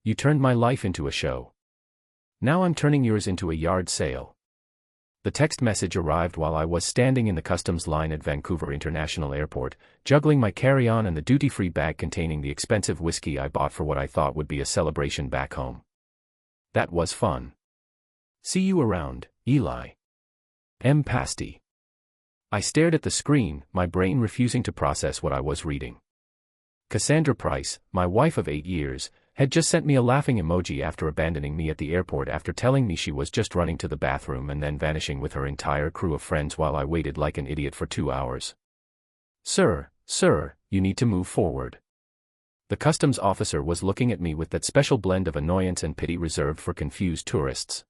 You turned my life into a show. Now I'm turning yours into a yard sale. The text message arrived while I was standing in the customs line at Vancouver International Airport, juggling my carry-on and the duty-free bag containing the expensive whiskey I bought for what I thought would be a celebration back home. That was fun. See you around, Eli. M. Pasty. I stared at the screen, my brain refusing to process what I was reading. Cassandra Price, my wife of 8 years, had just sent me a laughing emoji after abandoning me at the airport after telling me she was just running to the bathroom and then vanishing with her entire crew of friends while I waited like an idiot for 2 hours. Sir, you need to move forward. The customs officer was looking at me with that special blend of annoyance and pity reserved for confused tourists.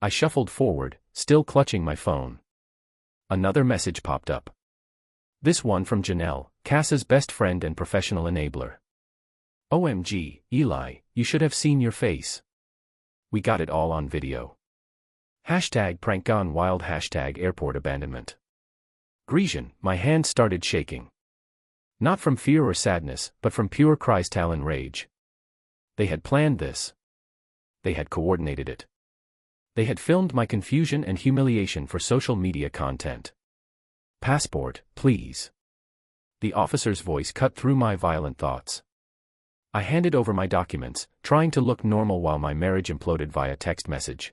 I shuffled forward, still clutching my phone. Another message popped up. This one from Janelle, Cass's best friend and professional enabler. OMG, Eli, you should have seen your face. We got it all on video. Hashtag prank gone wild, hashtag airport abandonment. Grecian, my hand started shaking. Not from fear or sadness, but from pure crystalline rage. They had planned this. They had coordinated it. They had filmed my confusion and humiliation for social media content. Passport, please. The officer's voice cut through my violent thoughts. I handed over my documents, trying to look normal while my marriage imploded via text message.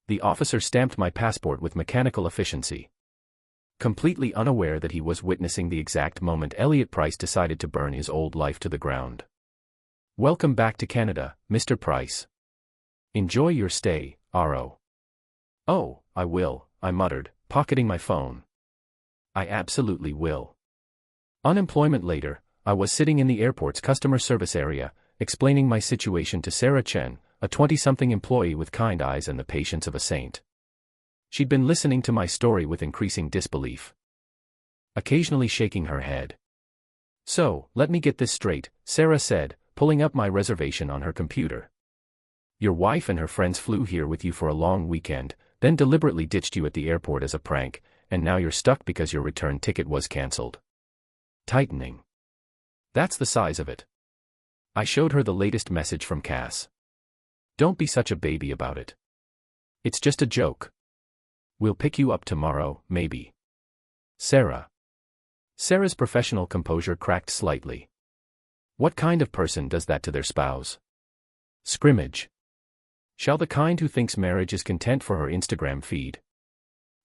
The officer stamped my passport with mechanical efficiency. Completely unaware that he was witnessing the exact moment Elliot Price decided to burn his old life to the ground. Welcome back to Canada, Mr. Price. Enjoy your stay, R.O. Oh, I will, I muttered, pocketing my phone. I absolutely will. Unemployment later, I was sitting in the airport's customer service area, explaining my situation to Sarah Chen, a 20-something employee with kind eyes and the patience of a saint. She'd been listening to my story with increasing disbelief, occasionally shaking her head. So, let me get this straight, Sarah said, pulling up my reservation on her computer. Your wife and her friends flew here with you for a long weekend, then deliberately ditched you at the airport as a prank, and now you're stuck because your return ticket was cancelled. Tightening. That's the size of it. I showed her the latest message from Cass. Don't be such a baby about it. It's just a joke. We'll pick you up tomorrow, maybe. Sarah. Sarah's professional composure cracked slightly. What kind of person does that to their spouse? Scrimmage. Shall the kind who thinks marriage is content for her Instagram feed?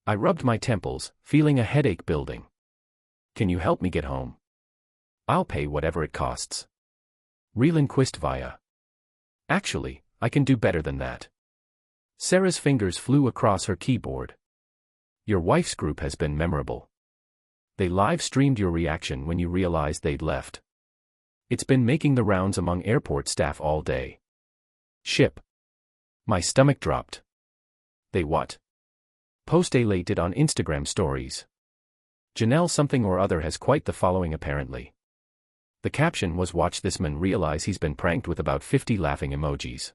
I rubbed my temples, feeling a headache building. Can you help me get home? I'll pay whatever it costs. Relinquist via. Actually, I can do better than that. Sarah's fingers flew across her keyboard. Your wife's group has been memorable. They live-streamed your reaction when you realized they'd left. It's been making the rounds among airport staff all day. Ship. My stomach dropped. They what? Post-elated on Instagram stories. Janelle something or other has quite the following apparently. The caption was watch this man realize he's been pranked with about 50 laughing emojis.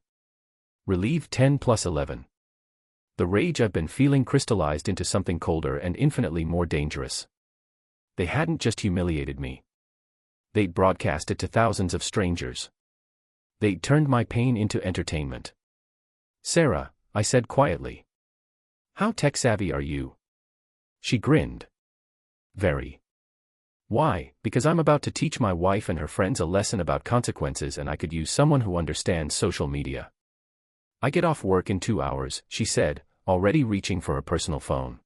Relieved 10+11. The rage I've been feeling crystallized into something colder and infinitely more dangerous. They hadn't just humiliated me. They'd broadcast it to thousands of strangers. They'd turned my pain into entertainment. Sarah, I said quietly. How tech-savvy are you? She grinned. Very. Why? Because I'm about to teach my wife and her friends a lesson about consequences and I could use someone who understands social media. I get off work in 2 hours, she said, already reaching for her personal phone.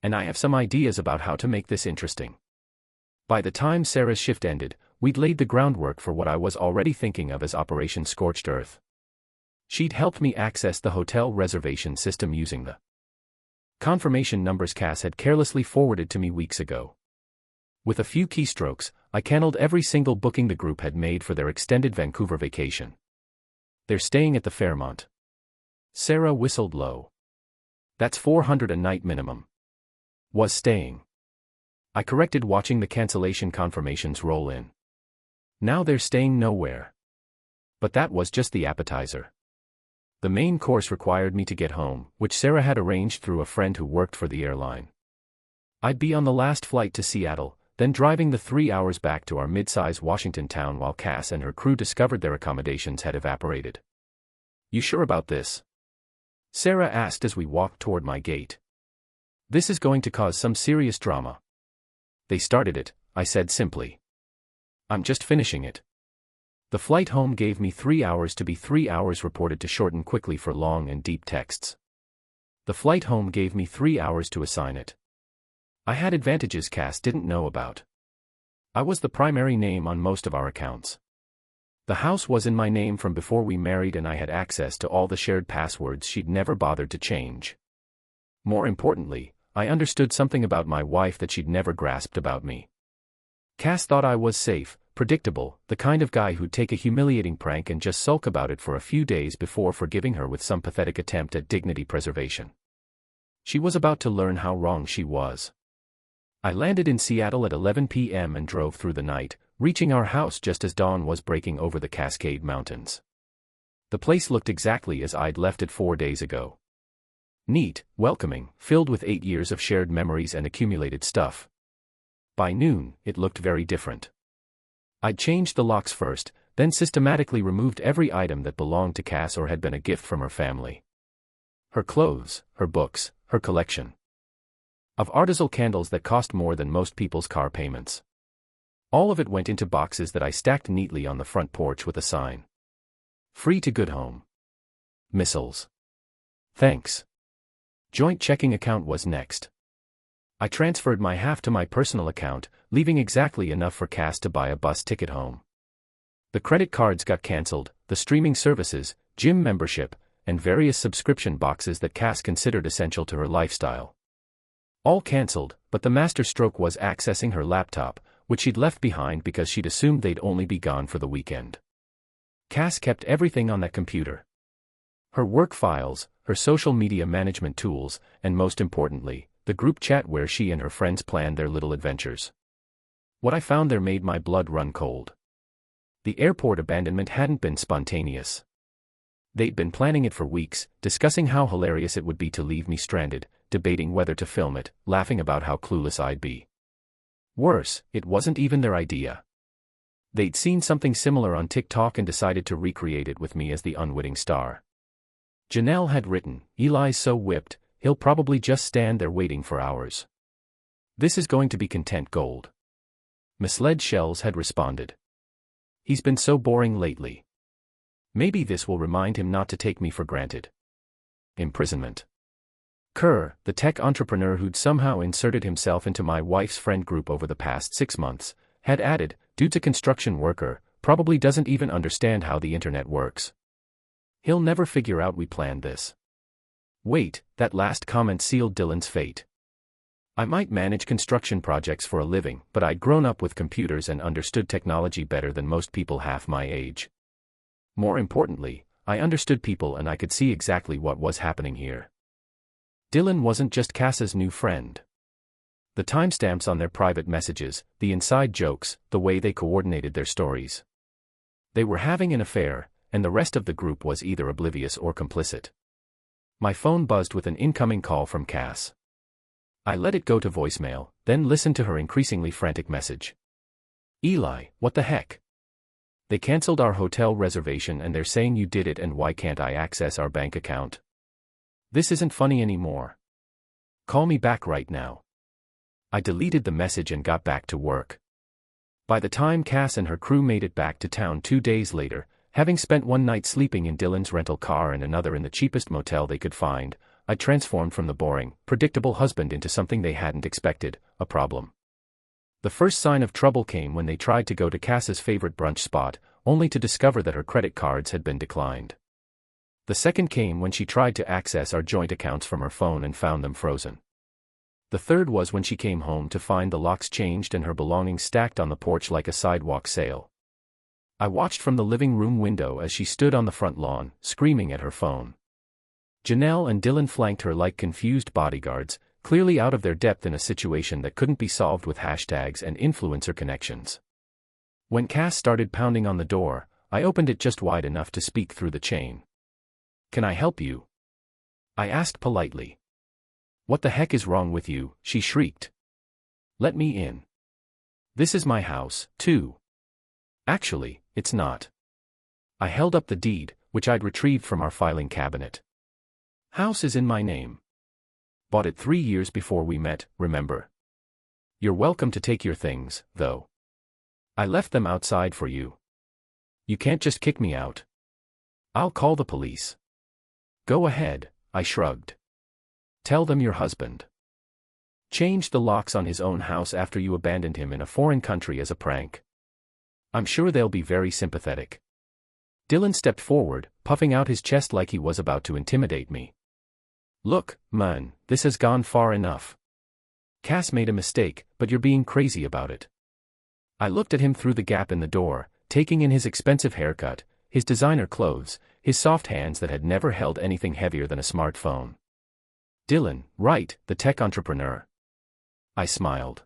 And I have some ideas about how to make this interesting. By the time Sarah's shift ended, we'd laid the groundwork for what I was already thinking of as Operation Scorched Earth. She'd helped me access the hotel reservation system using the confirmation numbers Cass had carelessly forwarded to me weeks ago. With a few keystrokes, I canceled every single booking the group had made for their extended Vancouver vacation. They're staying at the Fairmont. Sarah whistled low. That's $400 a night minimum. Was staying. I corrected watching the cancellation confirmations roll in. Now they're staying nowhere. But that was just the appetizer. The main course required me to get home, which Sarah had arranged through a friend who worked for the airline. I'd be on the last flight to Seattle, then driving the 3 hours back to our mid-size Washington town while Cass and her crew discovered their accommodations had evaporated. "You sure about this?" Sarah asked as we walked toward my gate. "This is going to cause some serious drama." "They started it," I said simply. "I'm just finishing it." The flight home gave me 3 hours to be 3 hours reported to shorten quickly for long and deep texts. The flight home gave me 3 hours to assign it. I had advantages Cass didn't know about. I was the primary name on most of our accounts. The house was in my name from before we married and I had access to all the shared passwords she'd never bothered to change. More importantly, I understood something about my wife that she'd never grasped about me. Cass thought I was safe, predictable, the kind of guy who'd take a humiliating prank and just sulk about it for a few days before forgiving her with some pathetic attempt at dignity preservation. She was about to learn how wrong she was. I landed in Seattle at 11 p.m. and drove through the night, reaching our house just as dawn was breaking over the Cascade Mountains. The place looked exactly as I'd left it 4 days ago. Neat, welcoming, filled with 8 years of shared memories and accumulated stuff. By noon, it looked very different. I'd changed the locks first, then systematically removed every item that belonged to Cass or had been a gift from her family. Her clothes, her books, her collection of artisanal candles that cost more than most people's car payments. All of it went into boxes that I stacked neatly on the front porch with a sign. "Free to good home. Missiles. Thanks." Joint checking account was next. I transferred my half to my personal account, leaving exactly enough for Cass to buy a bus ticket home. The credit cards got cancelled, the streaming services, gym membership, and various subscription boxes that Cass considered essential to her lifestyle. All cancelled, but the masterstroke was accessing her laptop, which she'd left behind because she'd assumed they'd only be gone for the weekend. Cass kept everything on that computer. Her work files, her social media management tools, and most importantly, the group chat where she and her friends planned their little adventures. What I found there made my blood run cold. The airport abandonment hadn't been spontaneous. They'd been planning it for weeks, discussing how hilarious it would be to leave me stranded, debating whether to film it, laughing about how clueless I'd be. Worse, it wasn't even their idea. They'd seen something similar on TikTok and decided to recreate it with me as the unwitting star. Janelle had written, "Eli's so whipped, he'll probably just stand there waiting for hours. This is going to be content gold." Misled Shells had responded, "He's been so boring lately. Maybe this will remind him not to take me for granted." Imprisonment. Kerr, the tech entrepreneur who'd somehow inserted himself into my wife's friend group over the past 6 months, had added, "Dude's a construction worker, probably doesn't even understand how the internet works. He'll never figure out we planned this." Wait, that last comment sealed Dylan's fate. I might manage construction projects for a living, but I'd grown up with computers and understood technology better than most people half my age. More importantly, I understood people and I could see exactly what was happening here. Dylan wasn't just Cass's new friend. The timestamps on their private messages, the inside jokes, the way they coordinated their stories. They were having an affair, and the rest of the group was either oblivious or complicit. My phone buzzed with an incoming call from Cass. I let it go to voicemail, then listened to her increasingly frantic message. "Eli, what the heck? They canceled our hotel reservation and they're saying you did it, and why can't I access our bank account? This isn't funny anymore. Call me back right now." I deleted the message and got back to work. By the time Cass and her crew made it back to town 2 days later, having spent one night sleeping in Dylan's rental car and another in the cheapest motel they could find, I transformed from the boring, predictable husband into something they hadn't expected, a problem. The first sign of trouble came when they tried to go to Cass's favorite brunch spot, only to discover that her credit cards had been declined. The second came when she tried to access our joint accounts from her phone and found them frozen. The third was when she came home to find the locks changed and her belongings stacked on the porch like a sidewalk sale. I watched from the living room window as she stood on the front lawn, screaming at her phone. Janelle and Dylan flanked her like confused bodyguards, clearly out of their depth in a situation that couldn't be solved with hashtags and influencer connections. When Cass started pounding on the door, I opened it just wide enough to speak through the chain. "Can I help you?" I asked politely. "What the heck is wrong with you?" she shrieked. "Let me in." This is my house, too. Actually, it's not. I held up the deed, which I'd retrieved from our filing cabinet. House is in my name. Bought it 3 years before we met, remember? You're welcome to take your things, though. I left them outside for you. You can't just kick me out. I'll call the police. Go ahead, I shrugged. Tell them your husband changed the locks on his own house after you abandoned him in a foreign country as a prank. I'm sure they'll be very sympathetic. Dylan stepped forward, puffing out his chest like he was about to intimidate me. Look, man, this has gone far enough. Cass made a mistake, but you're being crazy about it. I looked at him through the gap in the door, taking in his expensive haircut, his designer clothes, his soft hands that had never held anything heavier than a smartphone. Dylan, right, the tech entrepreneur. I smiled.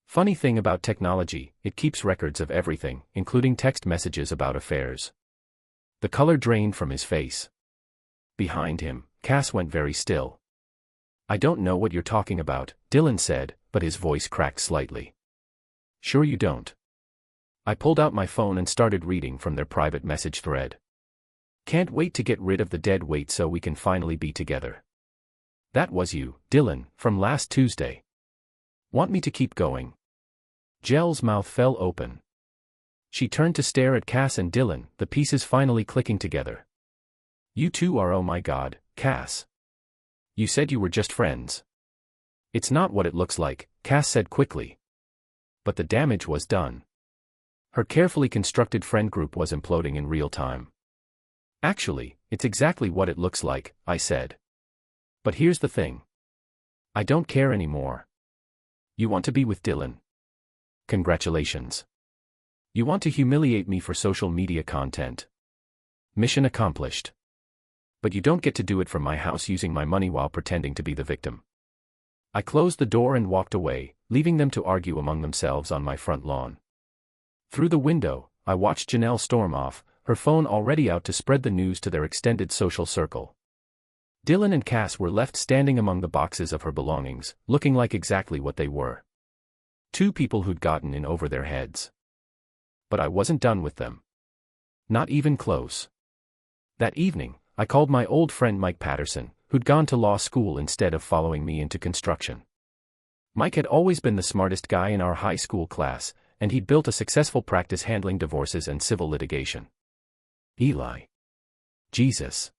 Funny thing about technology, it keeps records of everything, including text messages about affairs. The color drained from his face. Behind him, Cass went very still. I don't know what you're talking about, Dylan said, but his voice cracked slightly. Sure you don't. I pulled out my phone and started reading from their private message thread. Can't wait to get rid of the dead weight so we can finally be together. That was you, Dylan, from last Tuesday. Want me to keep going? Jelle's mouth fell open. She turned to stare at Cass and Dylan, the pieces finally clicking together. You two are, oh my God, Cass. You said you were just friends. It's not what it looks like, Cass said quickly. But the damage was done. Her carefully constructed friend group was imploding in real time. Actually, it's exactly what it looks like, I said. But here's the thing. I don't care anymore. You want to be with Dylan. Congratulations. You want to humiliate me for social media content. Mission accomplished. But you don't get to do it from my house using my money while pretending to be the victim. I closed the door and walked away, leaving them to argue among themselves on my front lawn. Through the window, I watched Janelle storm off, her phone already out to spread the news to their extended social circle. Dylan and Cass were left standing among the boxes of her belongings, looking like exactly what they were. Two people who'd gotten in over their heads. But I wasn't done with them. Not even close. That evening, I called my old friend Mike Patterson, who'd gone to law school instead of following me into construction. Mike had always been the smartest guy in our high school class, and he'd built a successful practice handling divorces and civil litigation. Eli. Jesus.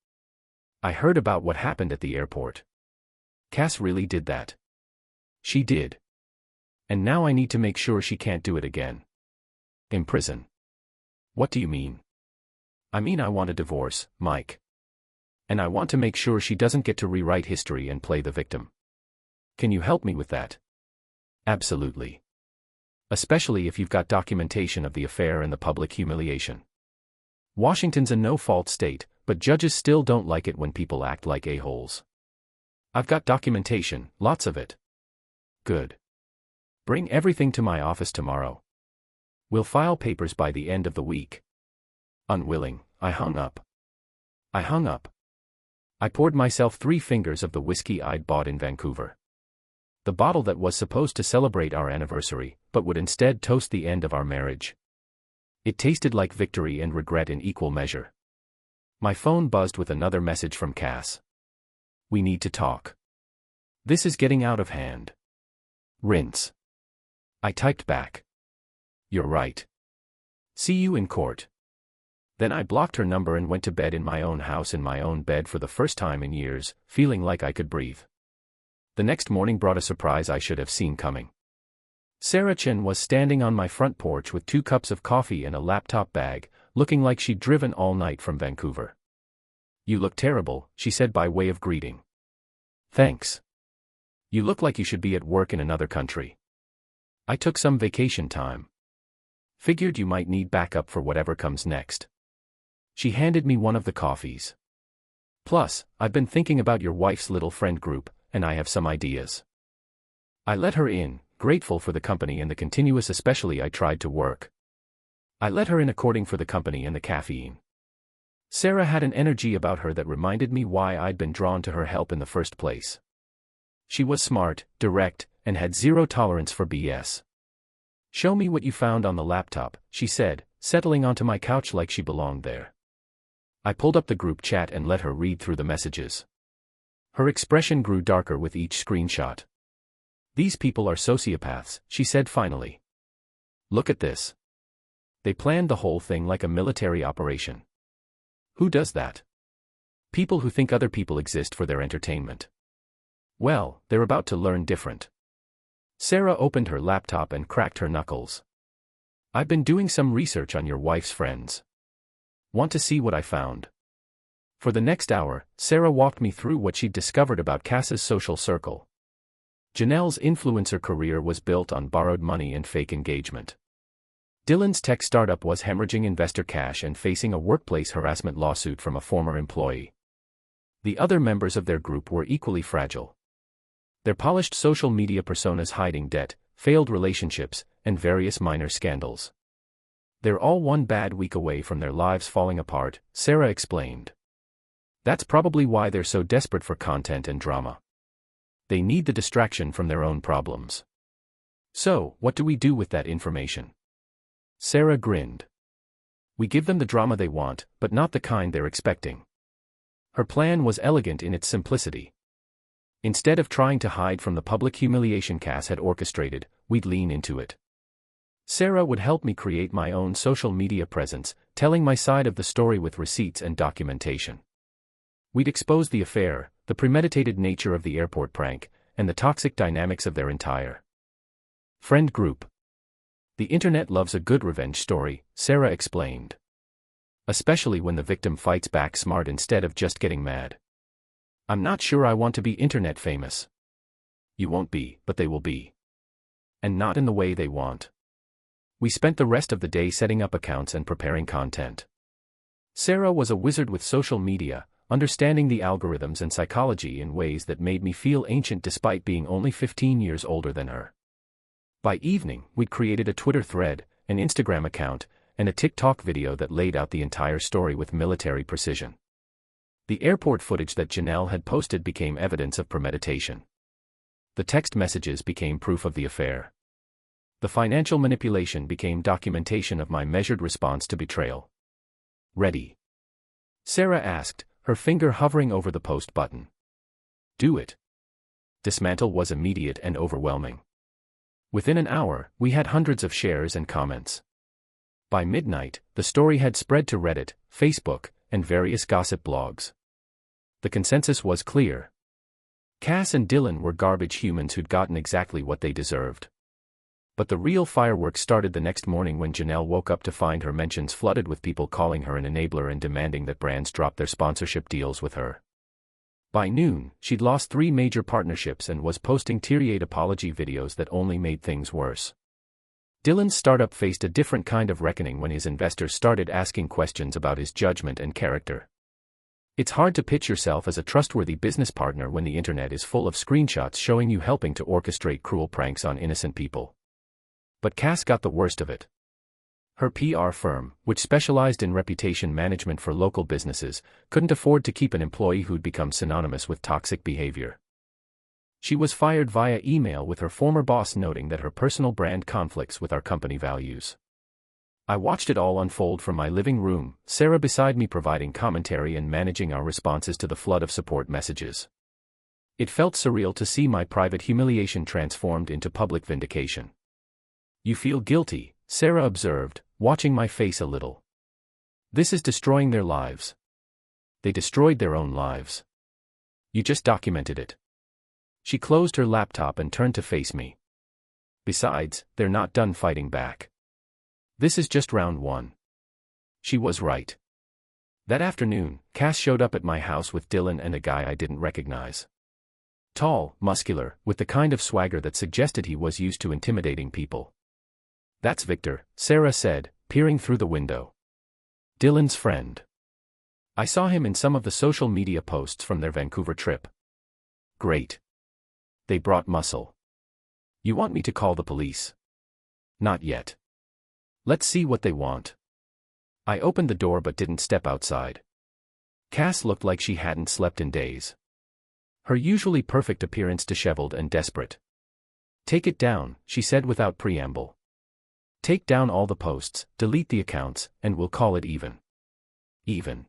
I heard about what happened at the airport. Cass really did that. She did. And now I need to make sure she can't do it again. In prison. What do you mean? I mean I want a divorce, Mike. And I want to make sure she doesn't get to rewrite history and play the victim. Can you help me with that? Absolutely. Especially if you've got documentation of the affair and the public humiliation. Washington's a no-fault state, but judges still don't like it when people act like a-holes. I've got documentation, lots of it. Good. Bring everything to my office tomorrow. We'll file papers by the end of the week. Unwilling, I hung up. I poured myself 3 fingers of the whiskey I'd bought in Vancouver. The bottle that was supposed to celebrate our anniversary, but would instead toast the end of our marriage. It tasted like victory and regret in equal measure. My phone buzzed with another message from Cass. We need to talk. This is getting out of hand. Rinse. I typed back. You're right. See you in court. Then I blocked her number and went to bed in my own house in my own bed for the first time in years, feeling like I could breathe. The next morning brought a surprise I should have seen coming. Sarah Chen was standing on my front porch with 2 cups of coffee and a laptop bag, looking like she'd driven all night from Vancouver. You look terrible, she said by way of greeting. Thanks. You look like you should be at work in another country. I took some vacation time. Figured you might need backup for whatever comes next. She handed me one of the coffees. Plus, I've been thinking about your wife's little friend group, and I have some ideas. I let her in, grateful for the company and the continuous especially I tried to work. I let her in according for the company and the caffeine. Sarah had an energy about her that reminded me why I'd been drawn to her help in the first place. She was smart, direct, and had zero tolerance for BS. Show me what you found on the laptop, she said, settling onto my couch like she belonged there. I pulled up the group chat and let her read through the messages. Her expression grew darker with each screenshot. These people are sociopaths, she said finally. Look at this. They planned the whole thing like a military operation. Who does that? People who think other people exist for their entertainment. Well, they're about to learn different. Sarah opened her laptop and cracked her knuckles. I've been doing some research on your wife's friends. Want to see what I found? For the next hour, Sarah walked me through what she'd discovered about Cass's social circle. Janelle's influencer career was built on borrowed money and fake engagement. Dylan's tech startup was hemorrhaging investor cash and facing a workplace harassment lawsuit from a former employee. The other members of their group were equally fragile. Their polished social media personas hiding debt, failed relationships, and various minor scandals. They're all one bad week away from their lives falling apart, Sarah explained. That's probably why they're so desperate for content and drama. They need the distraction from their own problems. So, what do we do with that information? Sarah grinned. We give them the drama they want, but not the kind they're expecting. Her plan was elegant in its simplicity. Instead of trying to hide from the public humiliation Cass had orchestrated, we'd lean into it. Sarah would help me create my own social media presence, telling my side of the story with receipts and documentation. We'd expose the affair, the premeditated nature of the airport prank, and the toxic dynamics of their entire friend group. The internet loves a good revenge story, Sarah explained. Especially when the victim fights back smart instead of just getting mad. I'm not sure I want to be internet famous. You won't be, but they will be. And not in the way they want. We spent the rest of the day setting up accounts and preparing content. Sarah was a wizard with social media, understanding the algorithms and psychology in ways that made me feel ancient despite being only 15 years older than her. By evening, we'd created a Twitter thread, an Instagram account, and a TikTok video that laid out the entire story with military precision. The airport footage that Janelle had posted became evidence of premeditation. The text messages became proof of the affair. The financial manipulation became documentation of my measured response to betrayal. Ready? Sarah asked, her finger hovering over the post button. Do it. Dismantle was immediate and overwhelming. Within an hour, we had hundreds of shares and comments. By midnight, the story had spread to Reddit, Facebook, and various gossip blogs. The consensus was clear. Cass and Dylan were garbage humans who'd gotten exactly what they deserved. But the real fireworks started the next morning when Janelle woke up to find her mentions flooded with people calling her an enabler and demanding that brands drop their sponsorship deals with her. By noon, she'd lost 3 major partnerships and was posting teary-eyed apology videos that only made things worse. Dylan's startup faced a different kind of reckoning when his investors started asking questions about his judgment and character. It's hard to pitch yourself as a trustworthy business partner when the internet is full of screenshots showing you helping to orchestrate cruel pranks on innocent people. But Cass got the worst of it. Her PR firm, which specialized in reputation management for local businesses, couldn't afford to keep an employee who'd become synonymous with toxic behavior. She was fired via email with her former boss noting that her personal brand conflicts with our company values. I watched it all unfold from my living room, Sarah beside me providing commentary and managing our responses to the flood of support messages. It felt surreal to see my private humiliation transformed into public vindication. You feel guilty, Sarah observed, watching my face a little. This is destroying their lives. They destroyed their own lives. You just documented it. She closed her laptop and turned to face me. Besides, they're not done fighting back. This is just round 1. She was right. That afternoon, Cass showed up at my house with Dylan and a guy I didn't recognize. Tall, muscular, with the kind of swagger that suggested he was used to intimidating people. That's Victor, Sarah said, peering through the window. Dylan's friend. I saw him in some of the social media posts from their Vancouver trip. Great. They brought muscle. You want me to call the police? Not yet. Let's see what they want. I opened the door but didn't step outside. Cass looked like she hadn't slept in days. Her usually perfect appearance disheveled and desperate. Take it down, she said without preamble. Take down all the posts, delete the accounts, and we'll call it even. Even.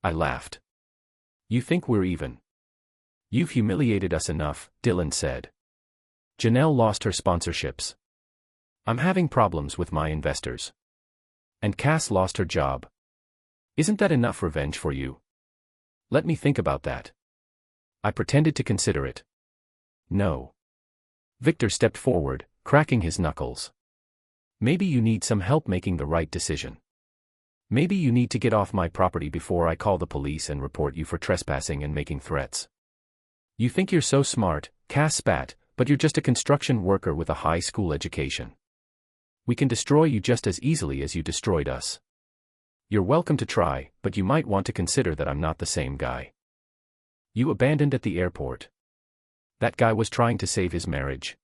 I laughed. You think we're even? You've humiliated us enough, Dylan said. Janelle lost her sponsorships. I'm having problems with my investors. And Cass lost her job. Isn't that enough revenge for you? Let me think about that. I pretended to consider it. No. Victor stepped forward, cracking his knuckles. Maybe you need some help making the right decision. Maybe you need to get off my property before I call the police and report you for trespassing and making threats. You think you're so smart, Cass spat, but you're just a construction worker with a high school education. We can destroy you just as easily as you destroyed us. You're welcome to try, but you might want to consider that I'm not the same guy. You abandoned at the airport. That guy was trying to save his marriage.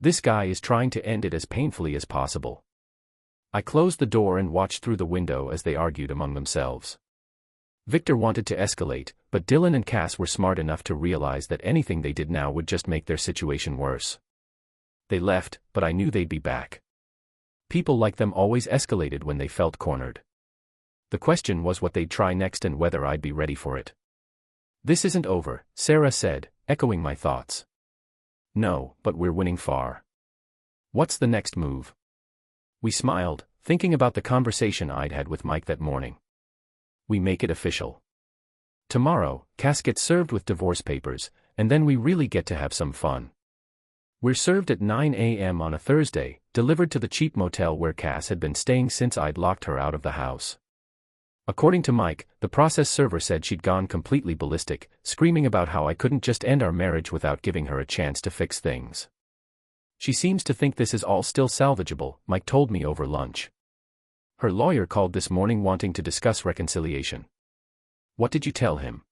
This guy is trying to end it as painfully as possible. I closed the door and watched through the window as they argued among themselves. Victor wanted to escalate, but Dylan and Cass were smart enough to realize that anything they did now would just make their situation worse. They left, but I knew they'd be back. People like them always escalated when they felt cornered. The question was what they'd try next and whether I'd be ready for it. This isn't over, Sarah said, echoing my thoughts. No, but we're winning far. What's the next move? We smiled, thinking about the conversation I'd had with Mike that morning. We make it official. Tomorrow, Cass gets served with divorce papers, and then we really get to have some fun. We're served at 9 a.m. on a Thursday, delivered to the cheap motel where Cass had been staying since I'd locked her out of the house. According to Mike, the process server said she'd gone completely ballistic, screaming about how I couldn't just end our marriage without giving her a chance to fix things. She seems to think this is all still salvageable, Mike told me over lunch. Her lawyer called this morning wanting to discuss reconciliation. What did you tell him?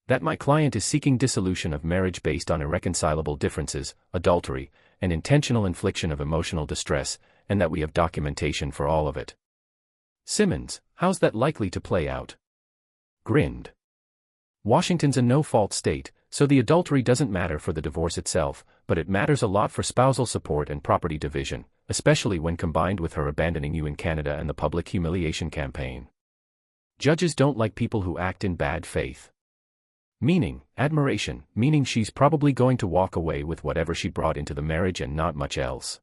That my client is seeking dissolution of marriage based on irreconcilable differences, adultery, and intentional infliction of emotional distress, and that we have documentation for all of it. Simmons, how's that likely to play out? Grinned. Washington's a no-fault state, so the adultery doesn't matter for the divorce itself, but it matters a lot for spousal support and property division, especially when combined with her abandoning you in Canada and the public humiliation campaign. Judges don't like people who act in bad faith. Meaning, admiration, meaning she's probably going to walk away with whatever she brought into the marriage and not much else.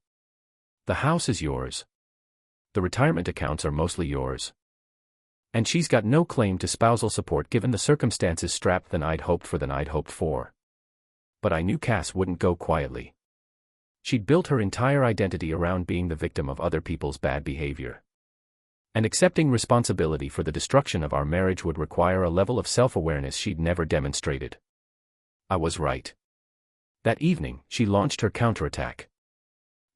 The house is yours. The retirement accounts are mostly yours. And she's got no claim to spousal support given the circumstances strapped than I'd hoped for. But I knew Cass wouldn't go quietly. She'd built her entire identity around being the victim of other people's bad behavior. And accepting responsibility for the destruction of our marriage would require a level of self-awareness she'd never demonstrated. I was right. That evening, she launched her counterattack.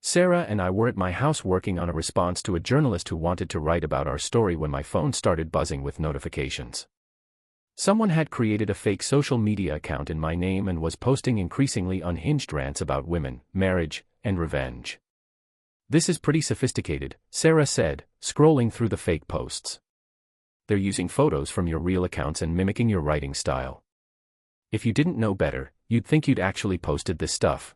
Sarah and I were at my house working on a response to a journalist who wanted to write about our story when my phone started buzzing with notifications. Someone had created a fake social media account in my name and was posting increasingly unhinged rants about women, marriage, and revenge. This is pretty sophisticated, Sarah said, scrolling through the fake posts. They're using photos from your real accounts and mimicking your writing style. If you didn't know better, you'd think you'd actually posted this stuff.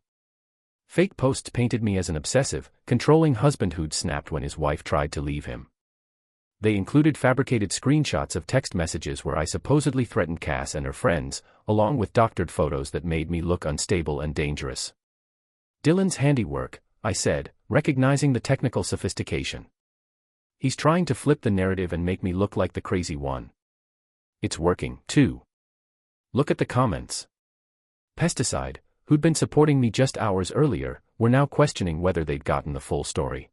Fake posts painted me as an obsessive, controlling husband who'd snapped when his wife tried to leave him. They included fabricated screenshots of text messages where I supposedly threatened Cass and her friends, along with doctored photos that made me look unstable and dangerous. Dylan's handiwork, I said, recognizing the technical sophistication. He's trying to flip the narrative and make me look like the crazy one. It's working, too. Look at the comments. Pesticide, who'd been supporting me just hours earlier, were now questioning whether they'd gotten the full story.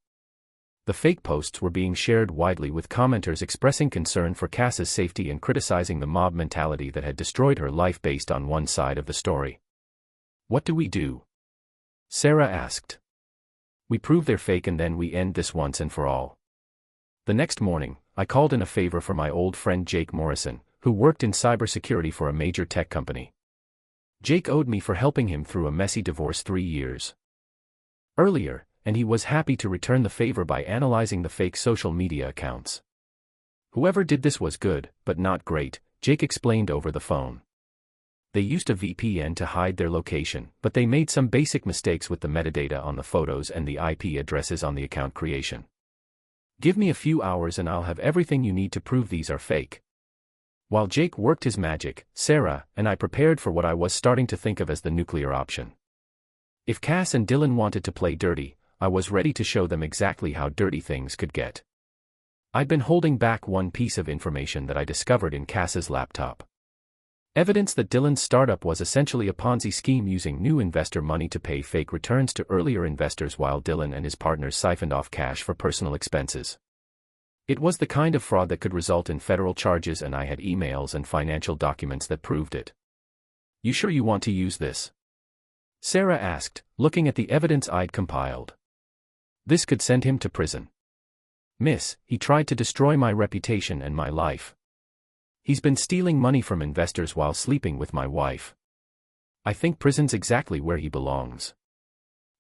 The fake posts were being shared widely with commenters expressing concern for Cass's safety and criticizing the mob mentality that had destroyed her life based on one side of the story. What do we do? Sarah asked. We prove they're fake and then we end this once and for all. The next morning, I called in a favor for my old friend Jake Morrison, who worked in cybersecurity for a major tech company. Jake owed me for helping him through a messy divorce 3 years earlier, and he was happy to return the favor by analyzing the fake social media accounts. Whoever did this was good, but not great, Jake explained over the phone. They used a VPN to hide their location, but they made some basic mistakes with the metadata on the photos and the IP addresses on the account creation. Give me a few hours and I'll have everything you need to prove these are fake. While Jake worked his magic, Sarah and I prepared for what I was starting to think of as the nuclear option. If Cass and Dylan wanted to play dirty, I was ready to show them exactly how dirty things could get. I'd been holding back one piece of information that I discovered in Cass's laptop. Evidence that Dylan's startup was essentially a Ponzi scheme using new investor money to pay fake returns to earlier investors while Dylan and his partners siphoned off cash for personal expenses. It was the kind of fraud that could result in federal charges, and I had emails and financial documents that proved it. "You sure you want to use this?" Sarah asked, looking at the evidence I'd compiled. "This could send him to prison." "Miss, he tried to destroy my reputation and my life. He's been stealing money from investors while sleeping with my wife. I think prison's exactly where he belongs."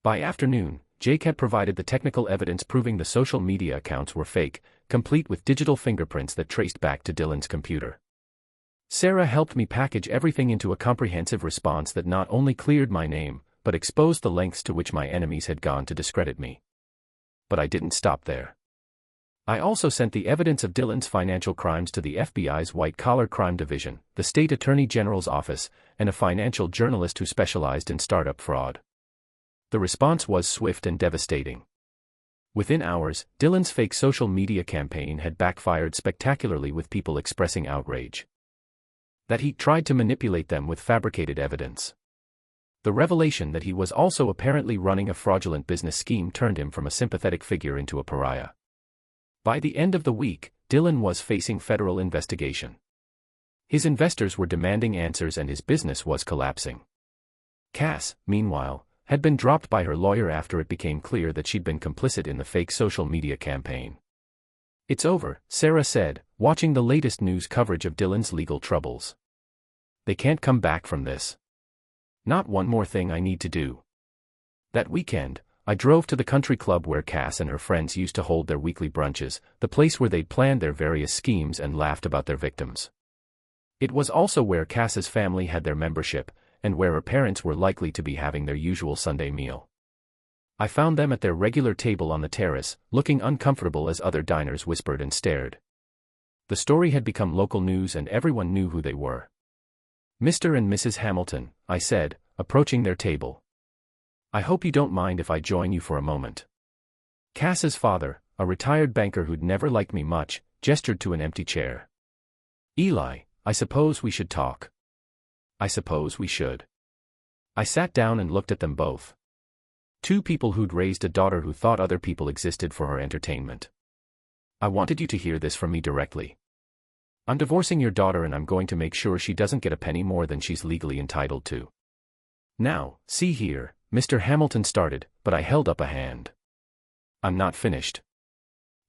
By afternoon, Jake had provided the technical evidence proving the social media accounts were fake, complete with digital fingerprints that traced back to Dylan's computer. Sarah helped me package everything into a comprehensive response that not only cleared my name, but exposed the lengths to which my enemies had gone to discredit me. But I didn't stop there. I also sent the evidence of Dylan's financial crimes to the FBI's White-Collar Crime Division, the State Attorney General's office, and a financial journalist who specialized in startup fraud. The response was swift and devastating. Within hours, Dylan's fake social media campaign had backfired spectacularly, with people expressing outrage that he tried to manipulate them with fabricated evidence. The revelation that he was also apparently running a fraudulent business scheme turned him from a sympathetic figure into a pariah. By the end of the week, Dylan was facing federal investigation. His investors were demanding answers and his business was collapsing. Cass, meanwhile, had been dropped by her lawyer after it became clear that she'd been complicit in the fake social media campaign. "It's over," Sarah said, watching the latest news coverage of Dylan's legal troubles. "They can't come back from this. Not one more thing I need to do." That weekend, I drove to the country club where Cass and her friends used to hold their weekly brunches, the place where they'd planned their various schemes and laughed about their victims. It was also where Cass's family had their membership, and where her parents were likely to be having their usual Sunday meal. I found them at their regular table on the terrace, looking uncomfortable as other diners whispered and stared. The story had become local news and everyone knew who they were. "Mr. and Mrs. Hamilton," I said, approaching their table. "I hope you don't mind if I join you for a moment." Cass's father, a retired banker who'd never liked me much, gestured to an empty chair. "Eli, I suppose we should talk." "I suppose we should." I sat down and looked at them both. Two people who'd raised a daughter who thought other people existed for her entertainment. "I wanted you to hear this from me directly. I'm divorcing your daughter and I'm going to make sure she doesn't get a penny more than she's legally entitled to." "Now, see here," Mr. Hamilton started, but I held up a hand. "I'm not finished.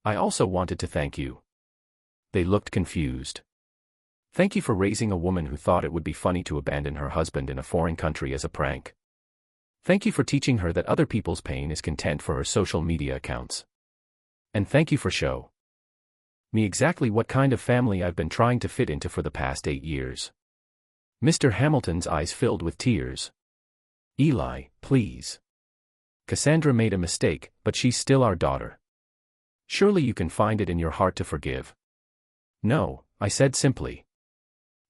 I also wanted to thank you." They looked confused. "Thank you for raising a woman who thought it would be funny to abandon her husband in a foreign country as a prank. Thank you for teaching her that other people's pain is content for her social media accounts. And thank you for showing me exactly what kind of family I've been trying to fit into for the past 8 years." Mr. Hamilton's eyes filled with tears. "Eli, please. Cassandra made a mistake, but she's still our daughter. Surely you can find it in your heart to forgive." "No," I said simply.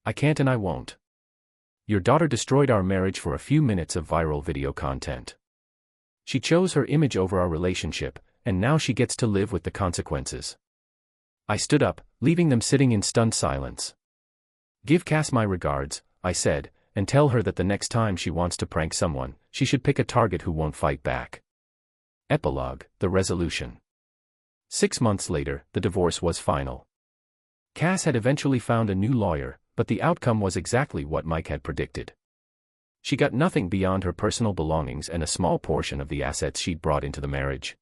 "I can't and I won't. Your daughter destroyed our marriage for a few minutes of viral video content. She chose her image over our relationship, and now she gets to live with the consequences." I stood up, leaving them sitting in stunned silence. "Give Cass my regards," I said, "and tell her that the next time she wants to prank someone, she should pick a target who won't fight back." Epilogue, the resolution. 6 months later, the divorce was final. Cass had eventually found a new lawyer, but the outcome was exactly what Mike had predicted. She got nothing beyond her personal belongings and a small portion of the assets she'd brought into the marriage.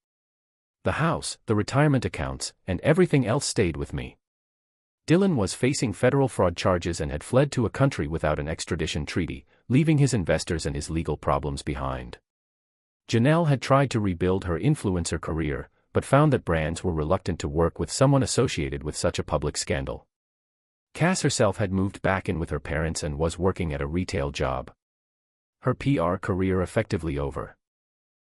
The house, the retirement accounts, and everything else stayed with me. Dylan was facing federal fraud charges and had fled to a country without an extradition treaty, leaving his investors and his legal problems behind. Janelle had tried to rebuild her influencer career, but found that brands were reluctant to work with someone associated with such a public scandal. Cass herself had moved back in with her parents and was working at a retail job. Her PR career effectively over.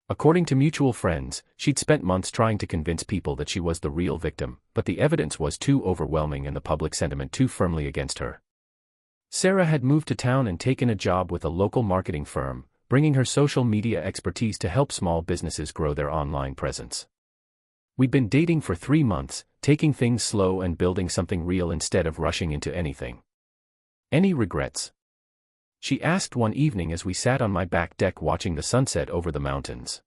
According to mutual friends, she'd spent months trying to convince people that she was the real victim, but the evidence was too overwhelming and the public sentiment too firmly against her. Sarah had moved to town and taken a job with a local marketing firm, bringing her social media expertise to help small businesses grow their online presence. We'd been dating for 3 months, taking things slow and building something real instead of rushing into anything. Any regrets? She asked one evening as we sat on my back deck watching the sunset over the mountains.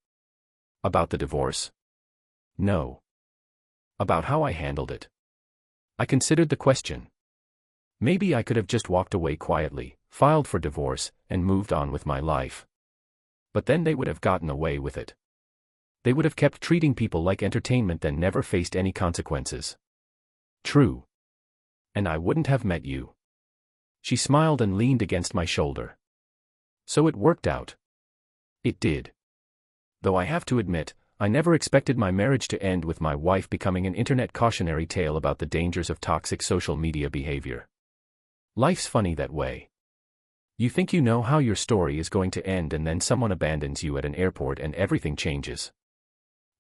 About the divorce? No. About how I handled it. I considered the question. Maybe I could have just walked away quietly, filed for divorce, and moved on with my life. But then they would have gotten away with it. They would have kept treating people like entertainment and never faced any consequences. True. And I wouldn't have met you. She smiled and leaned against my shoulder. So it worked out. It did. Though I have to admit, I never expected my marriage to end with my wife becoming an internet cautionary tale about the dangers of toxic social media behavior. Life's funny that way. You think you know how your story is going to end and then someone abandons you at an airport and everything changes.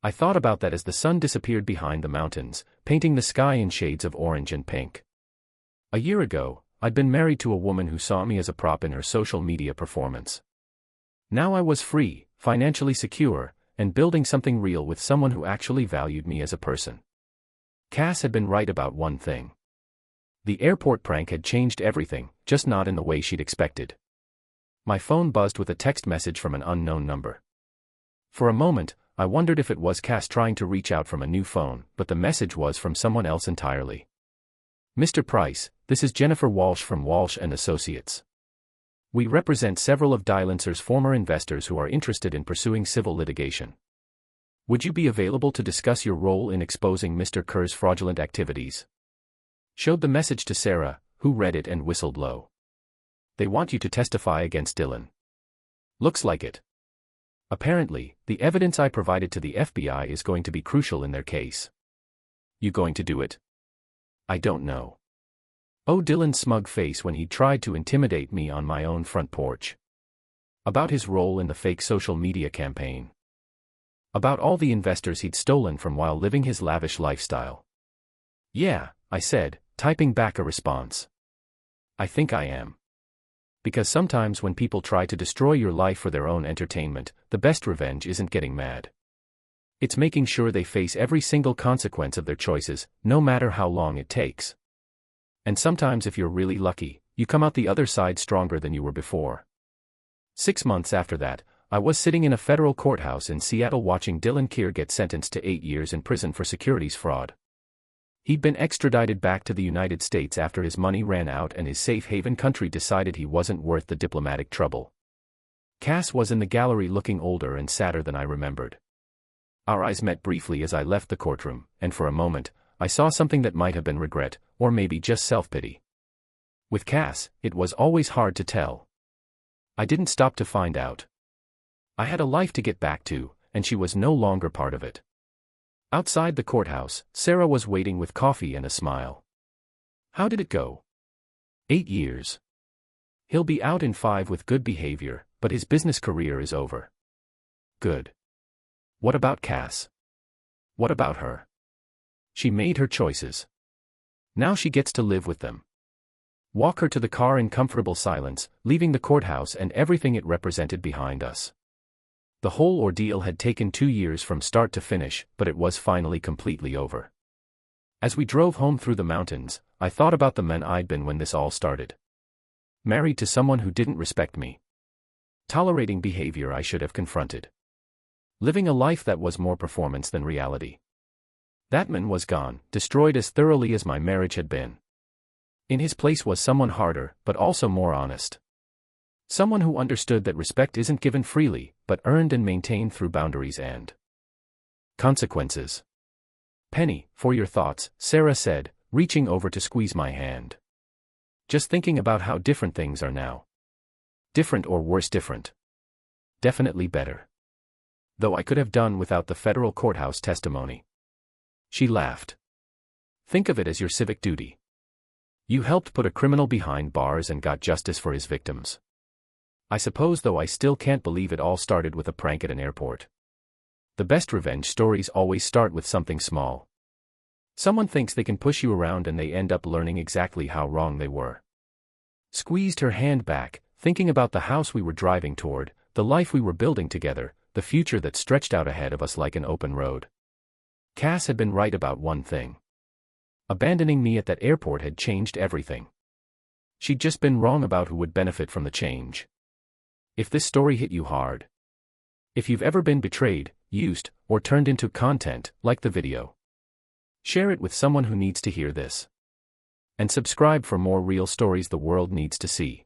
I thought about that as the sun disappeared behind the mountains, painting the sky in shades of orange and pink. A year ago, I'd been married to a woman who saw me as a prop in her social media performance. Now I was free, financially secure, and building something real with someone who actually valued me as a person. Cass had been right about one thing. The airport prank had changed everything, just not in the way she'd expected. My phone buzzed with a text message from an unknown number. For a moment, I wondered if it was Cass trying to reach out from a new phone, but the message was from someone else entirely. Mr. Price, this is Jennifer Walsh from Walsh & Associates. We represent several of Dylancer's former investors who are interested in pursuing civil litigation. Would you be available to discuss your role in exposing Mr. Kerr's fraudulent activities? Showed the message to Sarah, who read it and whistled low. They want you to testify against Dylan. Looks like it. Apparently, the evidence I provided to the FBI is going to be crucial in their case. You going to do it? I don't know. Oh, Dylan's smug face when he tried to intimidate me on my own front porch. About his role in the fake social media campaign. About all the investors he'd stolen from while living his lavish lifestyle. Yeah, I said, typing back a response. I think I am. Because sometimes when people try to destroy your life for their own entertainment, the best revenge isn't getting mad. It's making sure they face every single consequence of their choices, no matter how long it takes. And sometimes if you're really lucky, you come out the other side stronger than you were before. 6 months after that, I was sitting in a federal courthouse in Seattle watching Dylan Kerr get sentenced to 8 years in prison for securities fraud. He'd been extradited back to the United States after his money ran out and his safe haven country decided he wasn't worth the diplomatic trouble. Cass was in the gallery looking older and sadder than I remembered. Our eyes met briefly as I left the courtroom, and for a moment, I saw something that might have been regret, or maybe just self-pity. With Cass, it was always hard to tell. I didn't stop to find out. I had a life to get back to, and she was no longer part of it. Outside the courthouse, Sarah was waiting with coffee and a smile. How did it go? 8 years. He'll be out in 5 with good behavior, but his business career is over. Good. What about Cass? What about her? She made her choices. Now she gets to live with them. Walk her to the car in comfortable silence, leaving the courthouse and everything it represented behind us. The whole ordeal had taken 2 years from start to finish, but it was finally completely over. As we drove home through the mountains, I thought about the man I'd been when this all started. Married to someone who didn't respect me. Tolerating behavior I should have confronted. Living a life that was more performance than reality. That man was gone, destroyed as thoroughly as my marriage had been. In his place was someone harder, but also more honest. Someone who understood that respect isn't given freely, but earned and maintained through boundaries and consequences. Penny, for your thoughts, Sarah said, reaching over to squeeze my hand. Just thinking about how different things are now. Different or worse different. Definitely better. Though I could have done without the federal courthouse testimony. She laughed. Think of it as your civic duty. You helped put a criminal behind bars and got justice for his victims. I suppose, though, I still can't believe it all started with a prank at an airport. The best revenge stories always start with something small. Someone thinks they can push you around and they end up learning exactly how wrong they were. Squeezed her hand back, thinking about the house we were driving toward, the life we were building together, the future that stretched out ahead of us like an open road. Cass had been right about one thing. Abandoning me at that airport had changed everything. She'd just been wrong about who would benefit from the change. If this story hit you hard, if you've ever been betrayed, used, or turned into content, like the video. Share it with someone who needs to hear this. And subscribe for more real stories the world needs to see.